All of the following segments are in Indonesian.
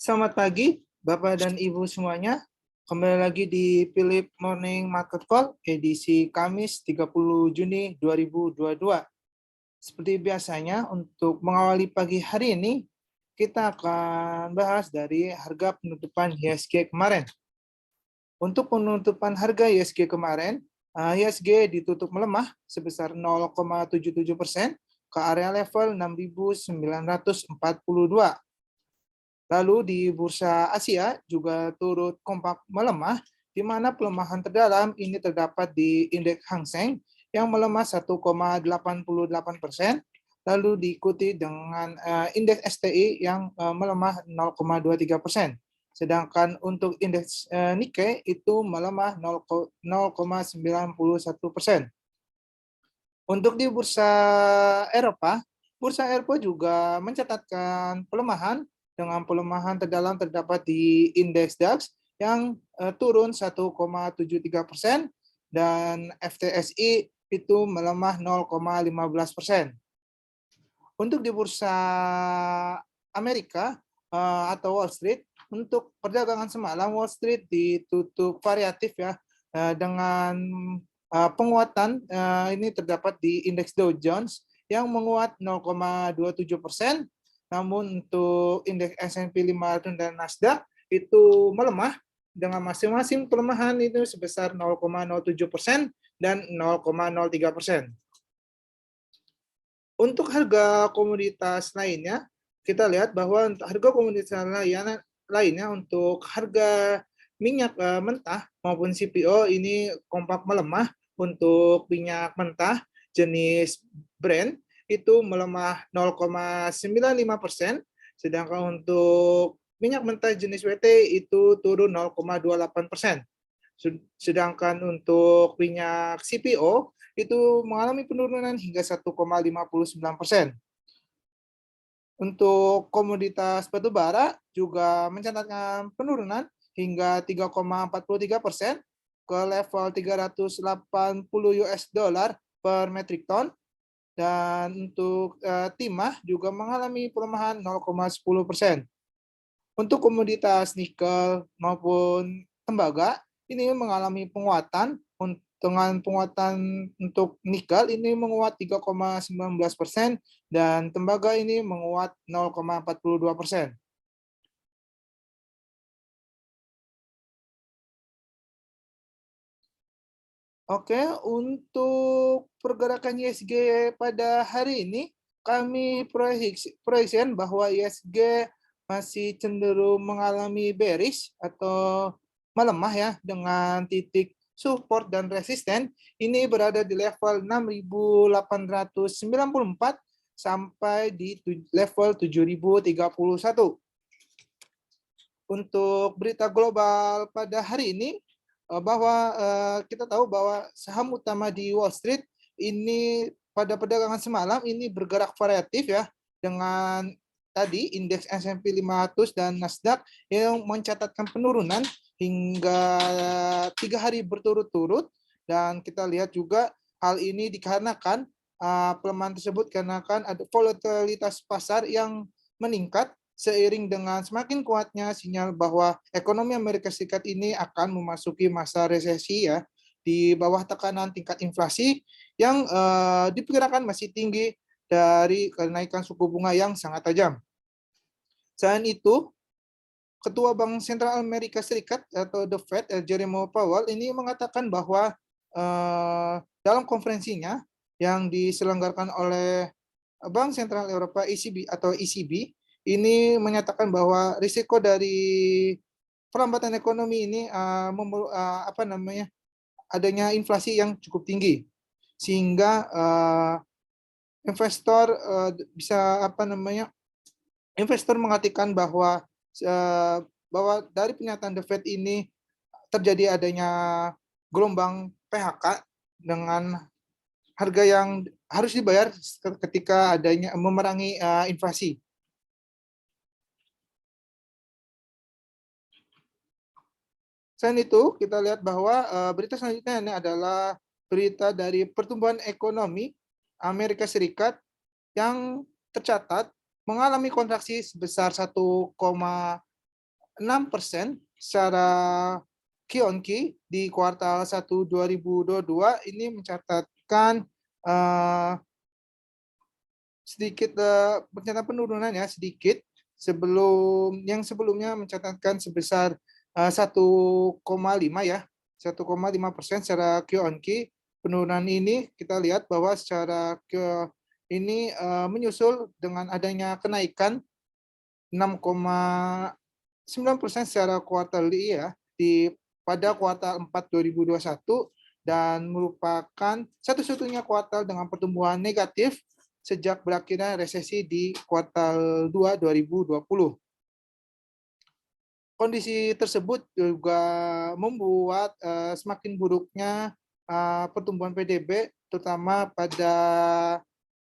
Selamat pagi, Bapak dan Ibu semuanya. Kembali lagi di Philip Morning Market Call, edisi Kamis 30 Juni 2022. Seperti biasanya, untuk mengawali pagi hari ini, kita akan bahas dari harga penutupan IHSG kemarin. Untuk penutupan harga IHSG kemarin, IHSG ditutup melemah sebesar 0,77% ke area level 6.942. Lalu di bursa Asia juga turut kompak melemah, di mana pelemahan terdalam ini terdapat di indeks Hang Seng yang melemah 1,88%, lalu diikuti dengan indeks STI yang melemah 0,23%. Sedangkan untuk indeks Nikkei itu melemah 0,91%. Untuk di bursa Eropa juga mencatatkan pelemahan dengan pelemahan terdalam terdapat di indeks DAX yang turun 1,73% dan FTSI itu melemah 0,15%. Untuk di bursa Amerika atau Wall Street, untuk perdagangan semalam Wall Street ditutup variatif ya, dengan penguatan ini terdapat di indeks Dow Jones yang menguat 0,27%, namun untuk indeks S&P 500 dan Nasdaq itu melemah dengan masing-masing pelemahan itu sebesar 0,07% dan 0,03%. Untuk harga komoditas lainnya, kita lihat bahwa untuk harga komoditas lainnya untuk harga minyak mentah maupun CPO ini kompak melemah. Untuk minyak mentah jenis Brent itu melemah 0,95%, sedangkan untuk minyak mentah jenis WT itu turun 0,28%. Sedangkan untuk minyak CPO itu mengalami penurunan hingga 1,59%. Untuk komoditas batubara juga mencatatkan penurunan hingga 3,43% ke level 380 US dollar per metrik ton. Dan untuk timah juga mengalami pelemahan 0,10%. Untuk komoditas nikel maupun tembaga ini mengalami penguatan. Dengan penguatan untuk nikel ini menguat 3,19% dan tembaga ini menguat 0,42%. Oke, untuk pergerakan IHSG pada hari ini, kami proyeksikan bahwa IHSG masih cenderung mengalami bearish atau melemah ya, dengan titik support dan resisten ini berada di level 6.894 sampai di level 7.031. Untuk berita global pada hari ini, bahwa kita tahu bahwa saham utama di Wall Street ini pada perdagangan semalam ini bergerak variatif ya, dengan tadi indeks S&P 500 dan Nasdaq yang mencatatkan penurunan hingga 3 hari berturut-turut, dan kita lihat juga hal ini dikarenakan pelemahan tersebut karena ada volatilitas pasar yang meningkat seiring dengan semakin kuatnya sinyal bahwa ekonomi Amerika Serikat ini akan memasuki masa resesi ya, di bawah tekanan tingkat inflasi yang diperkirakan masih tinggi dari kenaikan suku bunga yang sangat tajam. Selain itu, Ketua Bank Sentral Amerika Serikat atau The Fed, Jerome Powell ini mengatakan bahwa dalam konferensinya yang diselenggarakan oleh Bank Sentral Eropa ECB atau ECB ini menyatakan bahwa risiko dari perlambatan ekonomi ini adanya inflasi yang cukup tinggi, sehingga investor investor mengatakan bahwa dari pernyataan The Fed ini terjadi adanya gelombang PHK dengan harga yang harus dibayar ketika adanya memerangi inflasi. Selain itu, kita lihat bahwa berita selanjutnya ini adalah berita dari pertumbuhan ekonomi Amerika Serikat yang tercatat mengalami kontraksi sebesar 1,5% 6% secara Q on Q di kuartal 1 2022 ini mencatatkan sedikit mencatat penurunan ya sedikit sebelumnya mencatatkan sebesar 1,5 ya 1,5% secara Q on Q. Penurunan ini kita lihat bahwa secara ini menyusul dengan adanya kenaikan 6,9% secara kuartali ya pada kuartal 4 2021 dan merupakan satu-satunya kuartal dengan pertumbuhan negatif sejak berakhirnya resesi di kuartal 2 2020. Kondisi tersebut juga membuat semakin buruknya pertumbuhan PDB terutama pada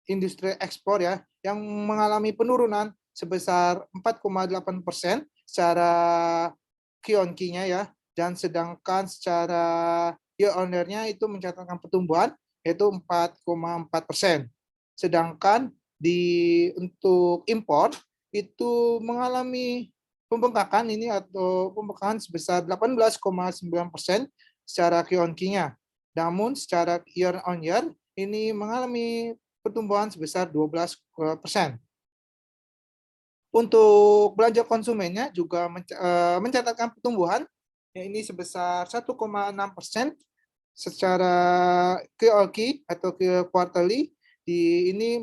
industri ekspor ya yang mengalami penurunan sebesar 4,8% secara Q on Q-nya ya dan sedangkan secara year on year-nya itu mencatatkan pertumbuhan yaitu 4,4%. Sedangkan untuk impor itu mengalami pembengkakan ini atau pembengkakan sebesar 18,9% secara Q on Q-nya. Namun secara year on year ini mengalami pertumbuhan sebesar 12%. Untuk belanja konsumennya juga mencatatkan pertumbuhan ini sebesar 1,6% secara Q on Q atau quarterly ini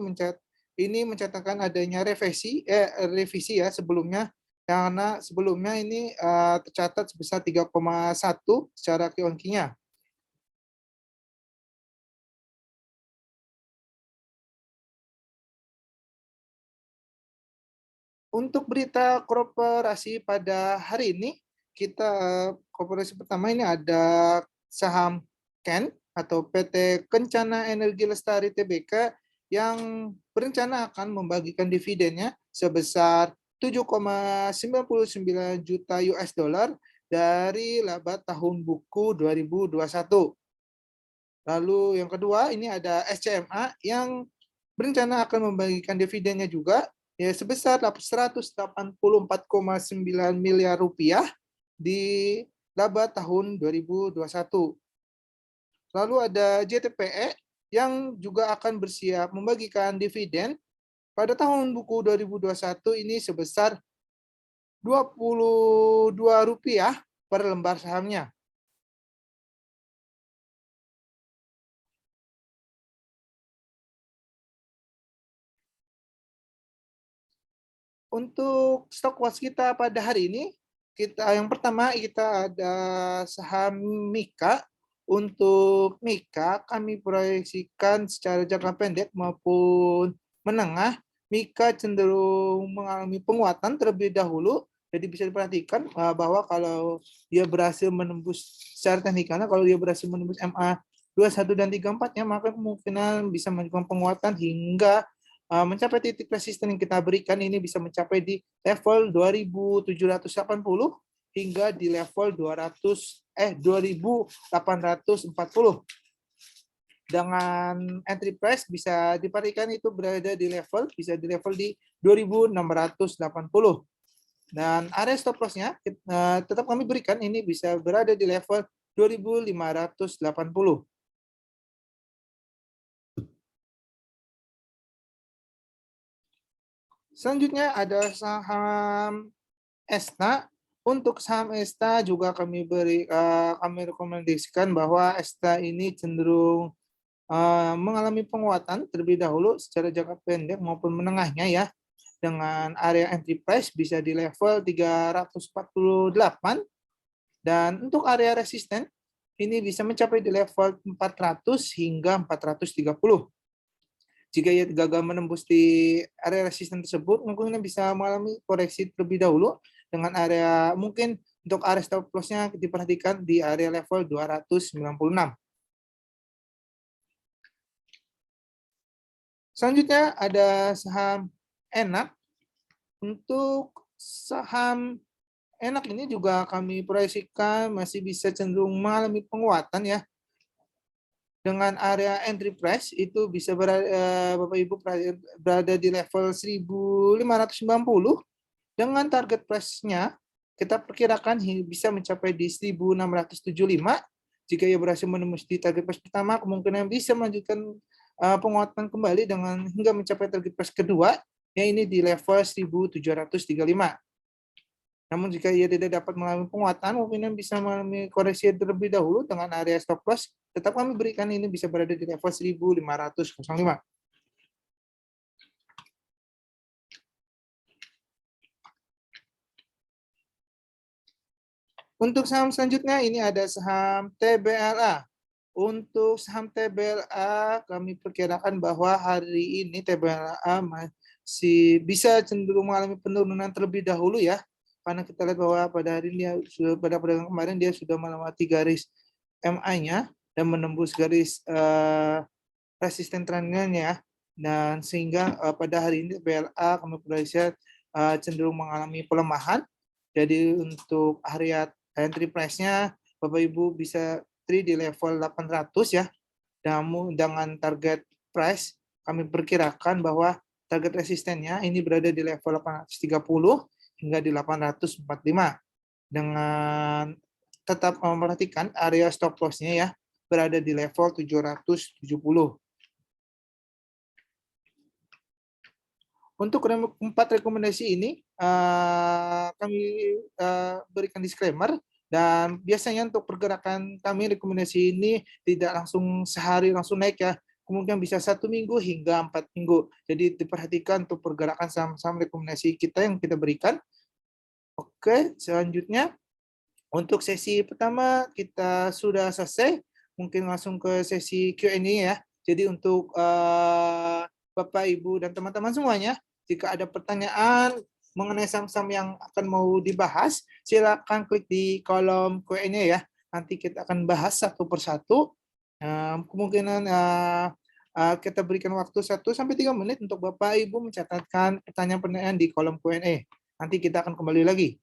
mencatatkan adanya revisi ya sebelumnya karena sebelumnya ini tercatat sebesar 3,1 secara Q on Q-nya. Untuk berita korporasi pada hari ini, korporasi pertama ini ada saham KEN atau PT Kencana Energi Lestari Tbk yang berencana akan membagikan dividennya sebesar 7,99 juta US dollar dari laba tahun buku 2021. Lalu yang kedua ini ada SCMA yang berencana akan membagikan dividennya juga ya sebesar 184,9 miliar rupiah di laba tahun 2021. Lalu ada JTPE yang juga akan bersiap membagikan dividen pada tahun buku 2021 ini sebesar Rp22 per lembar sahamnya. Untuk stok waskita pada hari ini, yang pertama kita ada saham Mika. Untuk Mika kami proyeksikan secara jangka pendek maupun menengah, Mika cenderung mengalami penguatan terlebih dahulu. Jadi bisa diperhatikan bahwa kalau dia berhasil menembus secara teknikalnya, kalau dia berhasil menembus MA 21 dan 34-nya, maka kemungkinan bisa melakukan penguatan hingga mencapai titik resisten yang kita berikan ini bisa mencapai di level 2780 hingga di level 2840. Dengan entry price bisa diperhatikan itu berada di level di 2680. Dan area stop loss-nya tetap kami berikan ini bisa berada di level 2580. Selanjutnya ada saham ESTA. Untuk saham ESTA juga kami rekomendasikan bahwa ESTA ini cenderung mengalami penguatan terlebih dahulu secara jangka pendek maupun menengahnya ya. Dengan area entry price bisa di level 348 dan untuk area resisten ini bisa mencapai di level 400 hingga 430. Jika ia gagal menembus di area resisten tersebut, mungkin bisa mengalami koreksi terlebih dahulu dengan area mungkin untuk area stop loss-nya diperhatikan di area level 296. Selanjutnya ada saham Enak. Untuk saham Enak ini juga kami proyeksikan masih bisa cenderung mengalami penguatan ya. Dengan area entry price itu bisa Bapak Ibu berada di level 1590 dengan target price-nya kita perkirakan bisa mencapai di 1675. Jika ia berhasil menembus di target price pertama, kemungkinan bisa melanjutkan penguatan kembali dengan hingga mencapai target price kedua, yang ini di level 1735. Namun jika ia tidak dapat mengalami penguatan, kemungkinan bisa mengalami koreksi terlebih dahulu dengan area stop loss. Tetap kami berikan ini bisa berada di level 1505. Untuk saham selanjutnya ini ada saham TBLA. Untuk saham TBLA kami perkirakan bahwa hari ini TBLA masih bisa cenderung mengalami penurunan terlebih dahulu ya. Karena kita lihat bahwa pada hari ini pada perdagangan kemarin dia sudah melewati garis MA-nya dan menembus garis resisten trendnya, dan sehingga pada hari ini TBLA kami prediksi cenderung mengalami pelemahan. Jadi untuk area entry price-nya Bapak Ibu bisa trade di level 800 ya. Namun dengan target price kami perkirakan bahwa target resistennya ini berada di level 830 hingga di 845, dengan tetap memperhatikan area stop loss-nya ya berada di level 770. Untuk 4 rekomendasi ini kami berikan disclaimer, dan biasanya untuk pergerakan kami rekomendasi ini tidak langsung sehari langsung naik ya, kemungkinan bisa 1 minggu hingga 4 minggu. Jadi diperhatikan untuk pergerakan saham-saham rekomendasi kita yang kita berikan. Oke, selanjutnya untuk sesi pertama kita sudah selesai. Mungkin langsung ke sesi Q&A ya. Jadi untuk Bapak, Ibu, dan teman-teman semuanya, jika ada pertanyaan mengenai saham-saham yang akan mau dibahas, silakan klik di kolom Q&A ya. Nanti kita akan bahas satu persatu. Kemungkinan kita berikan waktu 1-3 menit untuk Bapak, Ibu mencatatkan pertanyaan-pertanyaan di kolom Q&A. Nanti kita akan kembali lagi.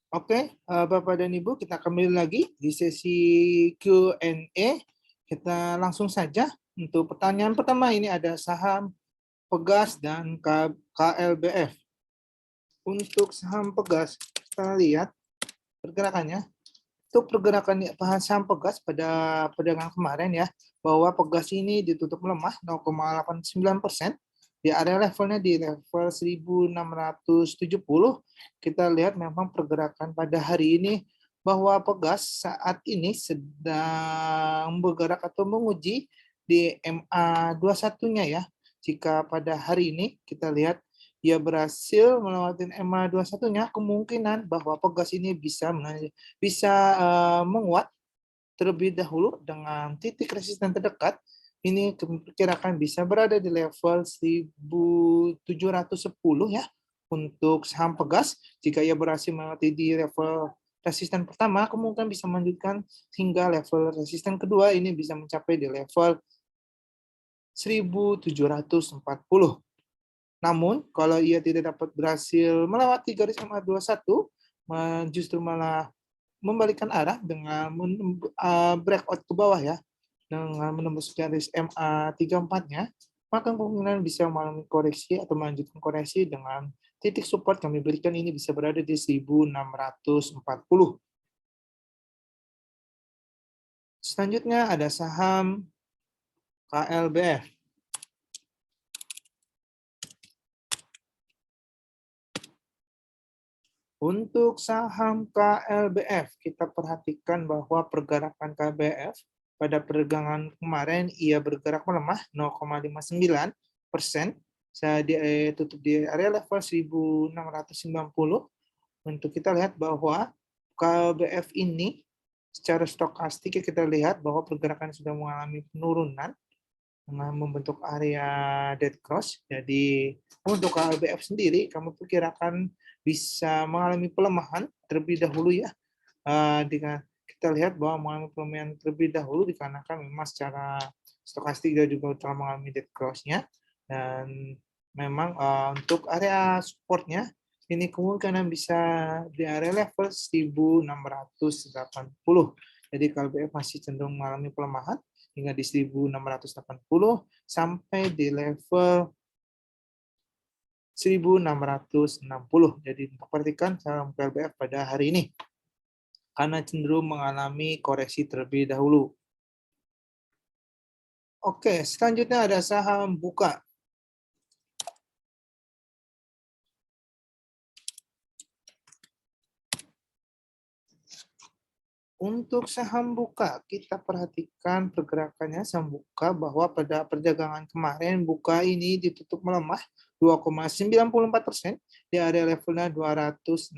Oke, Bapak dan Ibu, kita kembali lagi di sesi Q&A. Kita langsung saja untuk pertanyaan pertama. Ini ada saham Pegas dan KLBF. Untuk saham Pegas, kita lihat pergerakannya. Untuk pergerakan saham Pegas pada perdagangan kemarin ya, bahwa Pegas ini ditutup melemah 0,89%. Di area levelnya di level 1670. Kita lihat memang pergerakan pada hari ini bahwa Pegas saat ini sedang bergerak atau menguji di MA21-nya ya. Jika pada hari ini kita lihat ia berhasil melewati MA21-nya, kemungkinan bahwa Pegas ini bisa menguat terlebih dahulu dengan titik resisten terdekat. Ini diperkirakan bisa berada di level 1710 ya untuk saham Pegas. Jika ia berhasil melewati di level resisten pertama, kemungkinan bisa melanjutkan hingga level resisten kedua, ini bisa mencapai di level 1740. Namun, kalau ia tidak dapat berhasil melewati garis MA21, justru malah membalikkan arah dengan breakout ke bawah ya, dengan menembus garis MA34-nya, maka kemungkinan bisa mengalami koreksi atau melanjutkan koreksi dengan titik support kami berikan ini bisa berada di 1640. Selanjutnya ada saham KLBF. Untuk saham KLBF, kita perhatikan bahwa pergerakan KBF pada perdagangan kemarin ia bergerak melemah 0,59%. Saya tutup di area level 1690. Untuk kita lihat bahwa KLBF ini secara stokastik kita lihat bahwa pergerakan sudah mengalami penurunan dengan membentuk area dead cross. Jadi untuk KLBF sendiri kamu perkirakan bisa mengalami pelemahan terlebih dahulu ya. Dengan kita lihat bahwa mengalami pelemahan terlebih dahulu dikarenakan memang secara stokastik dia juga telah mengalami dead cross-nya, dan memang untuk area supportnya ini kemungkinan bisa di area level 1680. Jadi KLBF masih cenderung mengalami pelemahan hingga di 1680 sampai di level 1660. Jadi perhatikan saham KLBF pada hari ini karena cenderung mengalami koreksi terlebih dahulu. Oke, selanjutnya ada saham Buka. Untuk saham Buka, kita perhatikan pergerakannya saham Buka bahwa pada perdagangan kemarin Buka ini ditutup melemah 2,94% di area levelnya 264.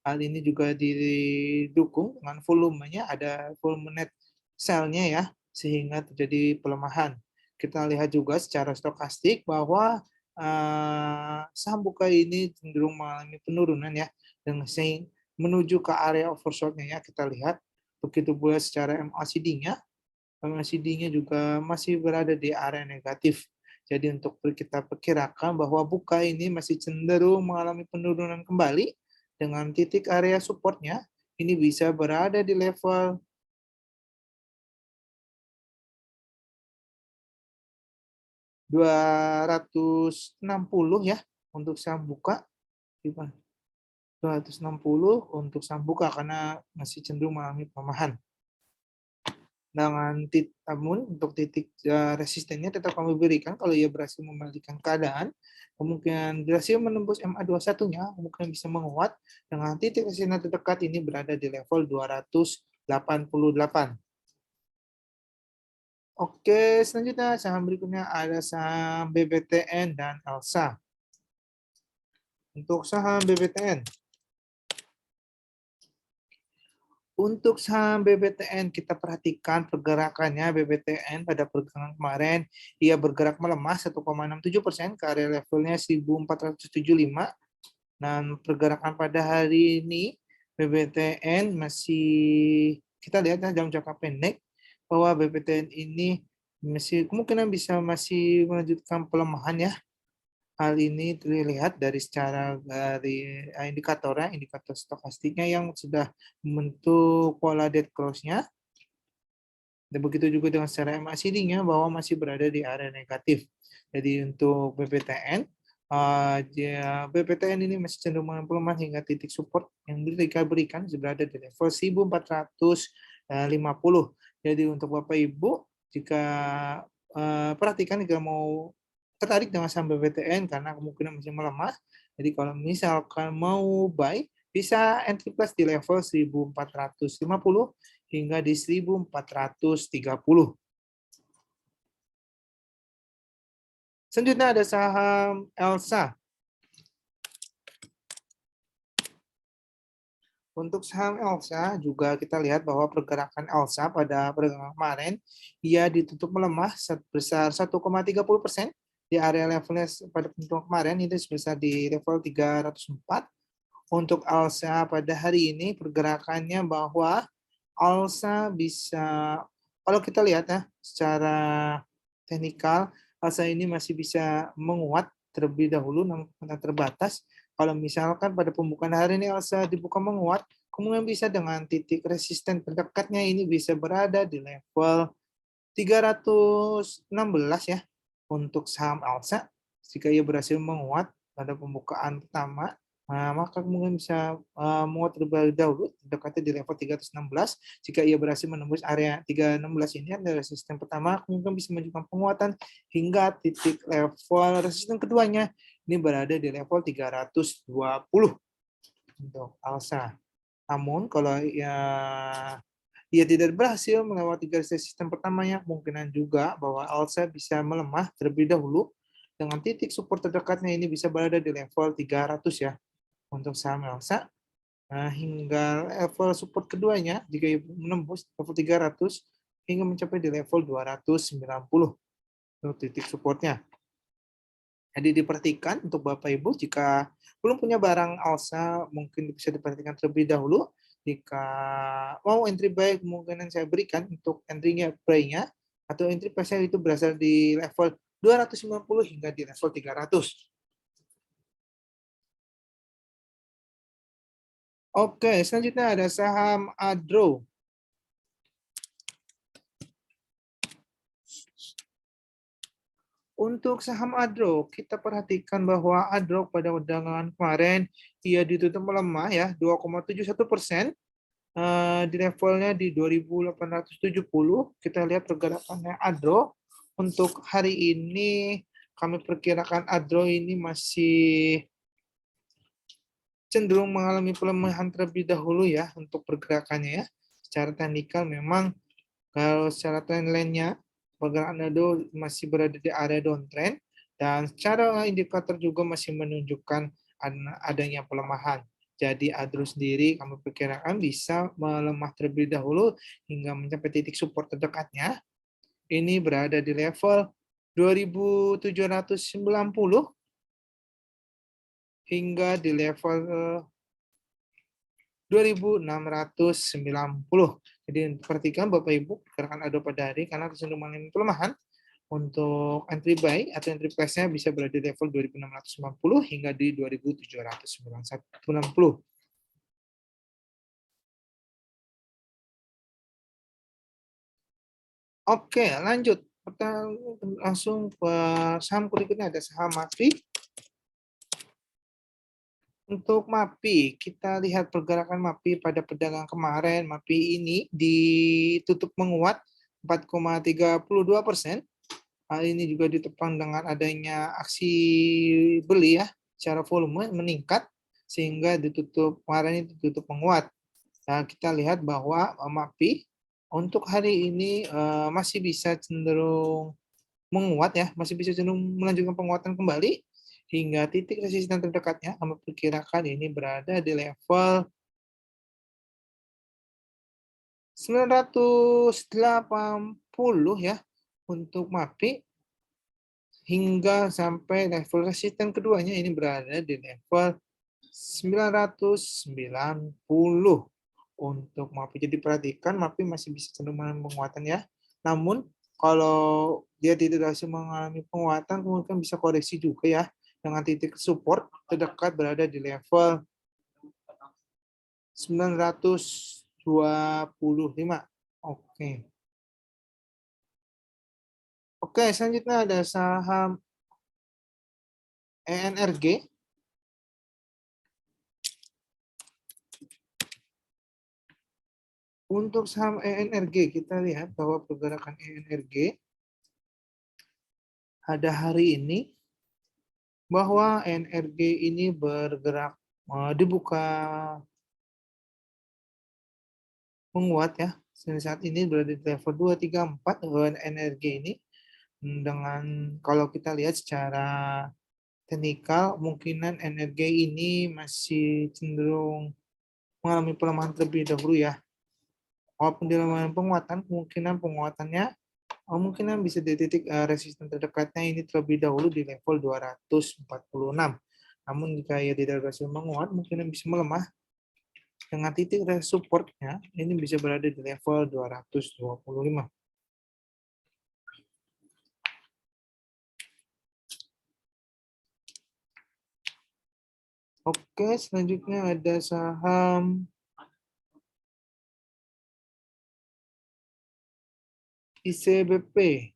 Hal ini juga didukung dengan volumenya, ada volume net sell-nya ya, sehingga terjadi pelemahan. Kita lihat juga secara stokastik bahwa saham Buka ini cenderung mengalami penurunan ya, dengan menuju ke area oversold-nya ya, kita lihat. Begitu pula secara MACD-nya, MACD-nya juga masih berada di area negatif. Jadi untuk kita perkirakan bahwa Buka ini masih cenderung mengalami penurunan kembali dengan titik area support-nya ini bisa berada di level 260 ya untuk saham Buka. 260 untuk saham Buka karena masih cenderung mengalami pelemahan. Namun untuk titik resistennya tetap kami berikan kalau ia berhasil membalikkan keadaan, kemungkinan berhasil menembus MA21-nya, kemungkinan bisa menguat dengan titik resisten terdekat ini berada di level 288. Oke, selanjutnya saham berikutnya ada saham BBTN dan Elsa. Untuk saham BBTN, untuk saham BBTN, kita perhatikan pergerakannya BBTN pada perdagangan kemarin, ia bergerak melemah 1,67% ke area levelnya 1475. Dan pergerakan pada hari ini, BBTN masih, kita lihat dalam jangka pendek, bahwa BBTN ini masih kemungkinan bisa masih melanjutkan pelemahan ya. Hal ini terlihat dari indikator stokastiknya yang sudah membentuk pola dead cross-nya. Dan begitu juga dengan secara MACD-nya bahwa masih berada di area negatif. Jadi untuk BBTN, BPTN ini masih cenderung melemah hingga titik support yang berikan berada di level 1450. Jadi untuk Bapak Ibu, jika perhatikan jika mau tertarik dengan saham BPTN karena kemungkinan masih melemah, jadi kalau misalkan mau buy, bisa entry plus di level 1450 hingga di 1430. Selanjutnya ada saham Elsa. Untuk saham Elsa juga kita lihat bahwa pergerakan Elsa pada perdagangan kemarin ia ditutup melemah sebesar 1,30% di area levelnya pada penutupan kemarin itu sebesar di level 304. Untuk Elsa pada hari ini pergerakannya bahwa Elsa bisa, kalau kita lihat ya secara teknikal, Elsa ini masih bisa menguat terlebih dahulu namun terbatas. Kalau misalkan pada pembukaan hari ini Elsa dibuka menguat, kemudian bisa dengan titik resisten terdekatnya ini bisa berada di level 316 ya untuk saham Elsa. Jika ia berhasil menguat pada pembukaan pertama, maka kemungkinan bisa menguat terlebih dahulu dekatnya di level 316. Jika ia berhasil menembus area 316 ini adalah resisten pertama, kemungkinan bisa menunjukkan penguatan hingga titik level resisten keduanya ini berada di level 320 untuk Elsa. Namun kalau ia tidak berhasil melewati garis resisten pertamanya, kemungkinan juga bahwa Elsa bisa melemah terlebih dahulu dengan titik support terdekatnya ini bisa berada di level 300 ya untuk saham Elsa. Hingga level support keduanya jika menembus level 300 hingga mencapai di level 290 untuk titik supportnya. Jadi diperhatikan untuk Bapak Ibu jika belum punya barang Elsa mungkin bisa diperhatikan terlebih dahulu. Jika mau entry buy kemungkinan saya berikan untuk entry-nya buy-nya atau entry price itu berasal di level 250 hingga di level 300. Oke, selanjutnya ada saham Adro. Untuk saham Adro, kita perhatikan bahwa Adro pada perdagangan kemarin ia ditutup melemah ya 2,71%. Di levelnya di 2.870. Kita lihat pergerakannya Adro. Untuk hari ini kami perkirakan Adro ini masih cenderung mengalami pelemahan terlebih dahulu ya untuk pergerakannya ya. Secara teknikal memang kalau secara trendline-nya pergerakan Adro masih berada di area downtrend dan secara indikator juga masih menunjukkan adanya pelemahan. Jadi Adro sendiri kami perkirakan bisa melemah terlebih dahulu hingga mencapai titik support terdekatnya. Ini berada di level 2.790 hingga di level 2.690. Jadi perhatikan Bapak Ibu pergerakan Adro pada hari karena kecenderungan pelemahan. Untuk entry buy atau entry price-nya bisa berada di level 2.690 hingga di 2.790. Oke, lanjut. Kita langsung ke saham berikutnya, ada saham MAPI. Untuk MAPI, kita lihat pergerakan MAPI pada perdagangan kemarin. MAPI ini ditutup menguat 4,32%. Hal ini juga ditopang dengan adanya aksi beli ya, secara volume meningkat sehingga ditutup kemarin itu ditutup menguat. Nah, kita lihat bahwa MAPI untuk hari ini masih bisa cenderung menguat ya, masih bisa cenderung melanjutkan penguatan kembali hingga titik resisten terdekatnya kami perkirakan ini berada di level 980 ya untuk MAPI hingga sampai level resisten keduanya ini berada di level 990 untuk MAPI. Jadi perhatikan MAPI masih bisa cenderung mengalami penguatan ya. Namun kalau dia tidak berhasil mengalami penguatan kemungkinan bisa koreksi juga ya dengan titik support terdekat berada di level 925. Oke. Oke, selanjutnya ada saham ENRG. Untuk saham ENRG, kita lihat bahwa pergerakan ENRG pada hari ini, bahwa ENRG ini bergerak dibuka menguat ya. Saat ini berada di level 234 ENRG ini, dengan kalau kita lihat secara teknikal, kemungkinan energi ini masih cenderung mengalami pelemahan terlebih dahulu ya. Walaupun dilakukan penguatan, kemungkinan penguatannya kemungkinan bisa di titik resisten terdekatnya ini terlebih dahulu di level 246. Namun jika ia tidak berhasil menguat, kemungkinan bisa melemah dengan titik supportnya ini bisa berada di level 225. Oke, selanjutnya ada saham ICBP.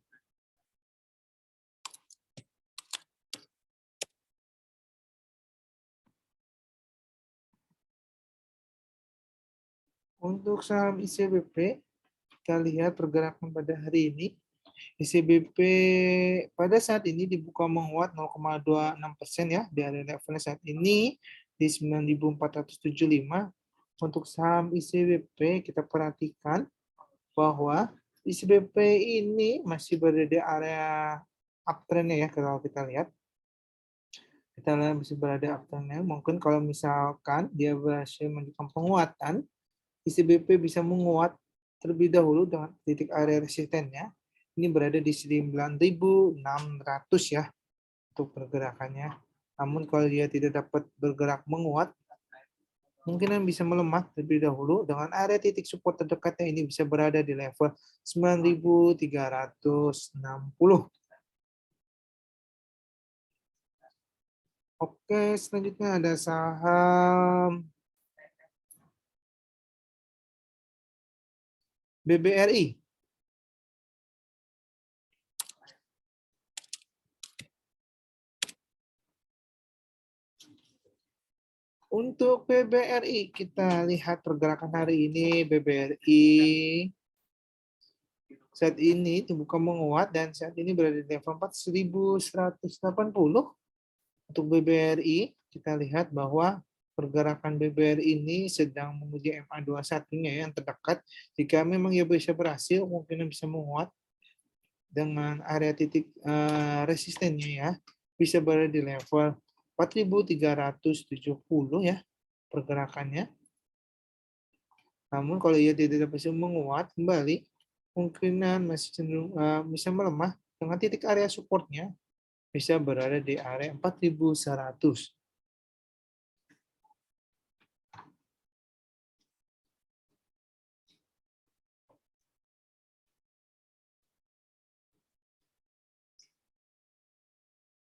Untuk saham ICBP, kita lihat pergerakan pada hari ini. ICBP pada saat ini dibuka menguat 0,26% ya, di area level saat ini di 9.475. Untuk saham ICBP kita perhatikan bahwa ICBP ini masih berada di area uptrend ya, kalau kita lihat. Kita lihat masih berada uptrend. Mungkin kalau misalkan dia berhasil menunjukkan penguatan, ICBP bisa menguat terlebih dahulu dengan titik area resistennya. Ini berada di 9.600 ya untuk pergerakannya. Namun kalau dia tidak dapat bergerak menguat, mungkinan bisa melemah terlebih dahulu dengan area titik support terdekatnya ini bisa berada di level 9.360. Oke, selanjutnya ada saham BBRI. Untuk BBRI, kita lihat pergerakan hari ini. BBRI saat ini dibuka menguat dan saat ini berada di level 4.180. Untuk BBRI, kita lihat bahwa pergerakan BBRI ini sedang menuju MA21-nya yang terdekat. Jika memang ia bisa berhasil, mungkin bisa menguat dengan area titik resistennya ya. Bisa berada di level 4.370 ya pergerakannya. Namun kalau ia tidak bisa menguat kembali, kemungkinan masih cenderung bisa melemah dengan titik area supportnya bisa berada di area 4.100.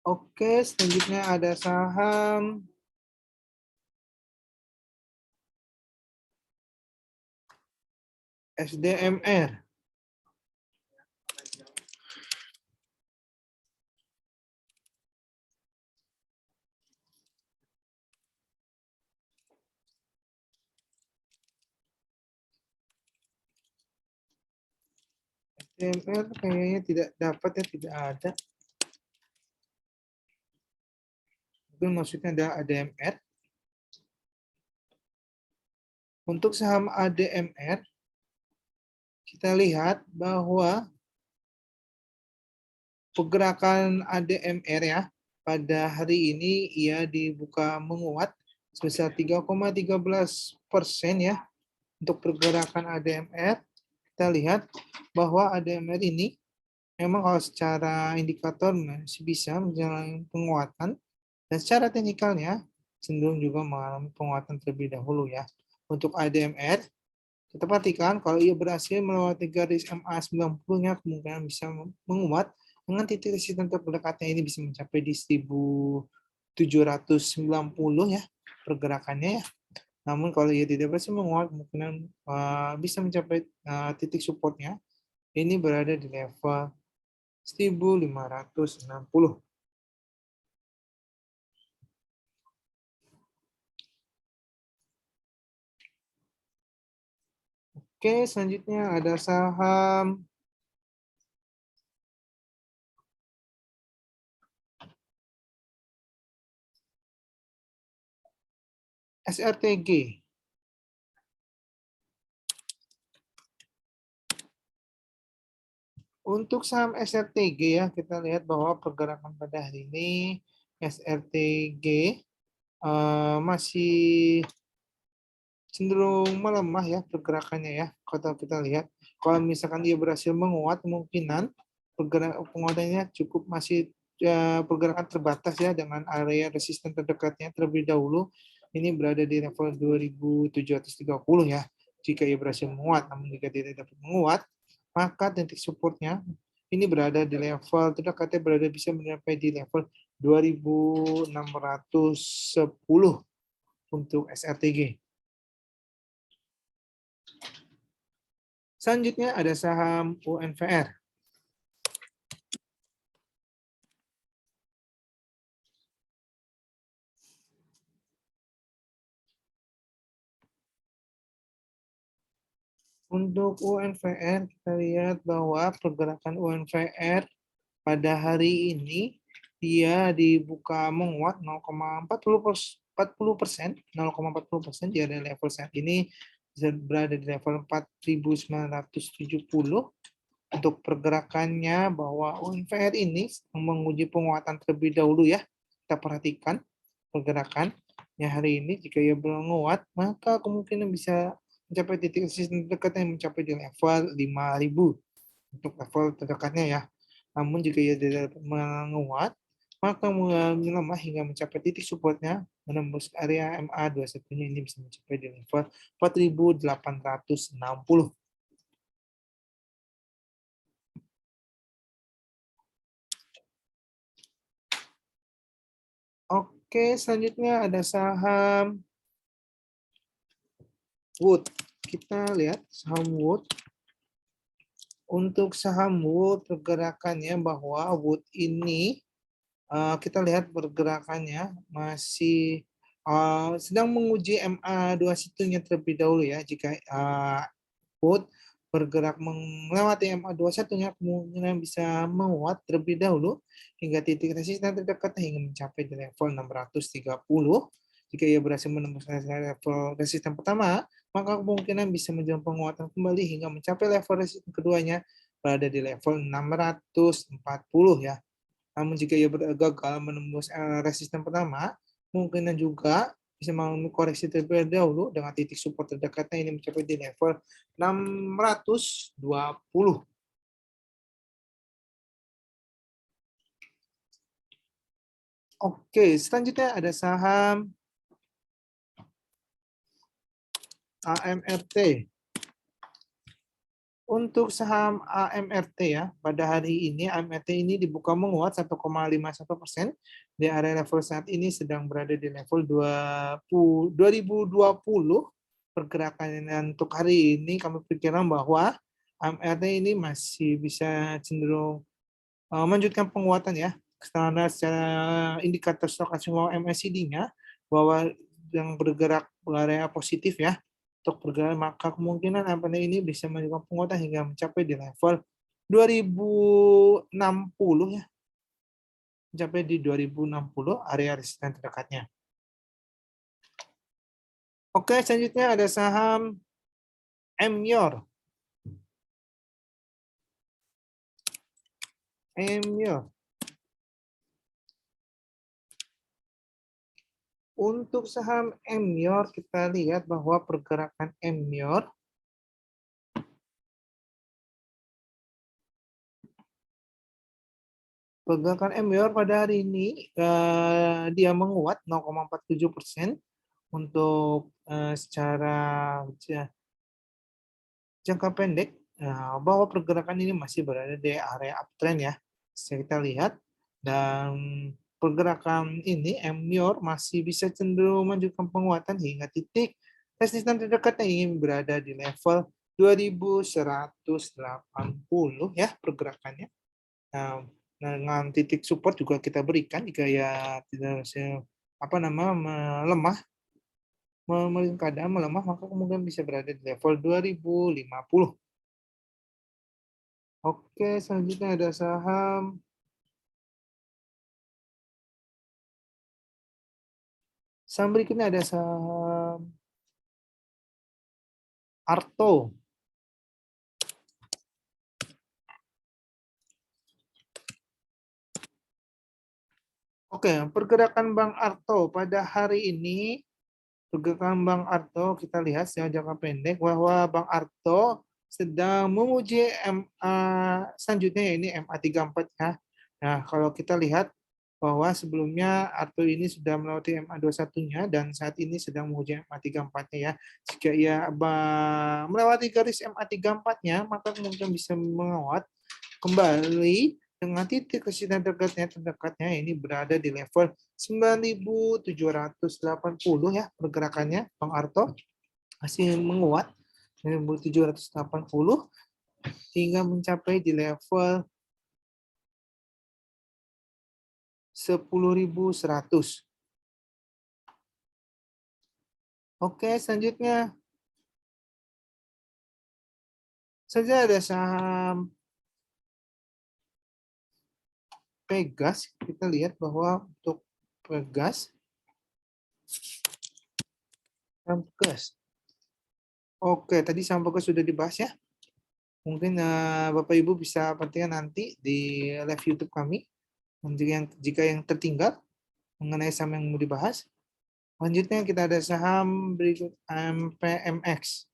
Oke, selanjutnya ada saham SDMR. SDMR kayaknya tidak dapat ya, tidak ada. Mungkin maksudnya ada ADMR. Untuk saham ADMR, kita lihat bahwa pergerakan ADMR ya, pada hari ini ia dibuka menguat sebesar 3,13% ya. Untuk pergerakan ADMR, kita lihat bahwa ADMR ini memang kalau secara indikator masih bisa menjalani penguatan dan secara teknikalnya cenderung juga mengalami penguatan terlebih dahulu ya. Untuk ADMR, kita perhatikan kalau ia berhasil melewati garis MA90-nya kemungkinan bisa menguat dengan titik resisten terdekatnya ini bisa mencapai di 1.790 ya pergerakannya ya. Namun kalau ia tidak berhasil menguat, kemungkinan bisa mencapai titik supportnya. Ini berada di level 1.560. Oke, selanjutnya ada saham SRTG. Untuk saham SRTG ya, kita lihat bahwa pergerakan pada hari ini SRTG masih cenderung melemah ya pergerakannya ya. Kalau kita lihat, kalau misalkan dia berhasil menguat, kemungkinan penguatannya cukup masih pergerakan terbatas ya dengan area resisten terdekatnya terlebih dahulu. Ini berada di level 2730 ya. Jika ia berhasil menguat, namun jika tidak dapat menguat, maka titik supportnya ini berada di level terdekatnya berada bisa mencapai di level 2610 untuk SRTG. Selanjutnya ada saham UNVR. Untuk UNVR, kita lihat bahwa pergerakan UNVR pada hari ini dia dibuka menguat 0,40%, 0,40% di area level saat ini berada di level 4.970. Untuk pergerakannya bahwa UNVR ini menguji penguatan terlebih dahulu ya. Kita perhatikan pergerakannya hari ini jika ia menguat maka kemungkinan bisa mencapai titik resisten terdekat yang mencapai di level 5.000 untuk level terdekatnya ya. Namun jika ia tidak menguat maka melemah hingga mencapai titik supportnya menembus area MA21-nya ini bisa mencapai di level 4.860. Oke, selanjutnya ada saham Wood. Kita lihat saham Wood. Untuk saham Wood pergerakannya bahwa Wood ini kita lihat pergerakannya masih sedang menguji MA21-nya terlebih dahulu ya. Jika Wood bergerak melewati MA21-nya kemungkinan bisa menguat terlebih dahulu hingga titik resisten terdekat hingga mencapai di level 630. Jika ia berhasil menembus level resisten pertama, maka kemungkinan bisa menjalin penguatan kembali hingga mencapai level resisten keduanya berada di level 640 ya. Namun jika ia gagal menembus resisten pertama, kemungkinan juga bisa mengalami koreksi terlebih dahulu dengan titik support terdekatnya ini mencapai di level 620. Oke, selanjutnya ada saham AMRT. Untuk saham AMRT ya, pada hari ini AMRT ini dibuka menguat 1,51%. Di area level saat ini sedang berada di level 2020. Pergerakan untuk hari ini kami pikirkan bahwa AMRT ini masih bisa cenderung melanjutkan penguatan ya. Karena secara indikator stokastik MACD-nya bahwa yang bergerak ke area positif ya untuk bergerak, maka kemungkinan MPN ini bisa melakukan penguatan hingga mencapai di level 2060 ya. Mencapai di 2060 area resisten terdekatnya. Oke, selanjutnya ada saham Emyor. Emyor. Untuk saham Emyor kita lihat bahwa pergerakan Emyor pergerakan MWR pada hari ini dia menguat 0,47% untuk secara jangka pendek bahwa pergerakan ini masih berada di area uptrend ya. Bisa kita lihat dan pergerakan ini MWR masih bisa cenderung menunjukkan penguatan hingga titik resisten terdekatnya ingin berada di level 2180 ya pergerakannya. Nah, dengan titik support juga kita berikan jika ya tidak melemah keadaan melemah, maka kemudian bisa berada di level 2050. Oke, selanjutnya ada saham berikutnya ada saham Arto. Oke, pergerakan Bank Arto pada hari ini, pergerakan Bank Arto kita lihat secara jangka pendek bahwa Bank Arto sedang menguji MA selanjutnya, ya, ini MA34 ya. Nah, kalau kita lihat bahwa sebelumnya Arto ini sudah melewati MA21-nya dan saat ini sedang menguji MA34-nya ya. Jika ia melewati garis MA34-nya, maka kemungkinan bisa menguat kembali dengan titik resisten terdekatnya ini berada di level 9.780 ya pergerakannya. Bang Arto masih menguat 9.780 hingga mencapai di level 10.100. Oke, selanjutnya saja ada saham Pegas. Kita lihat bahwa untuk Pegas, oke, tadi saham Pegas sudah dibahas ya. Mungkin Bapak Ibu bisa perhatikan nanti di live YouTube kami. Jika yang tertinggal mengenai saham yang mau dibahas. Selanjutnya kita ada saham berikut MPMX.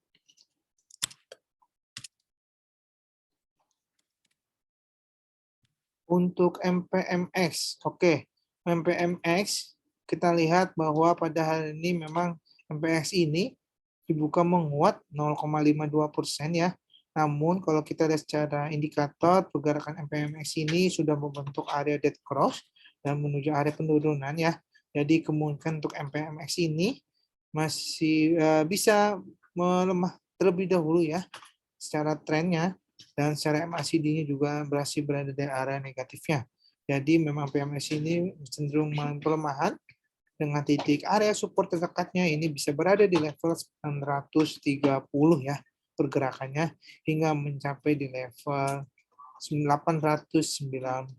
Untuk MPMX, oke. MPMX kita lihat bahwa pada hari ini memang MPMX ini dibuka menguat 0,52% ya. Namun kalau kita lihat secara indikator, pergerakan MPMX ini sudah membentuk area dead cross dan menuju area penurunan ya. Jadi kemungkinan untuk MPMX ini masih bisa melemah terlebih dahulu ya secara trennya, dan secara MACD-nya juga berhasil berada di area negatifnya. Jadi memang PMS ini cenderung pelemahan dengan titik area support terdekatnya ini bisa berada di level 930 ya pergerakannya hingga mencapai di level 890.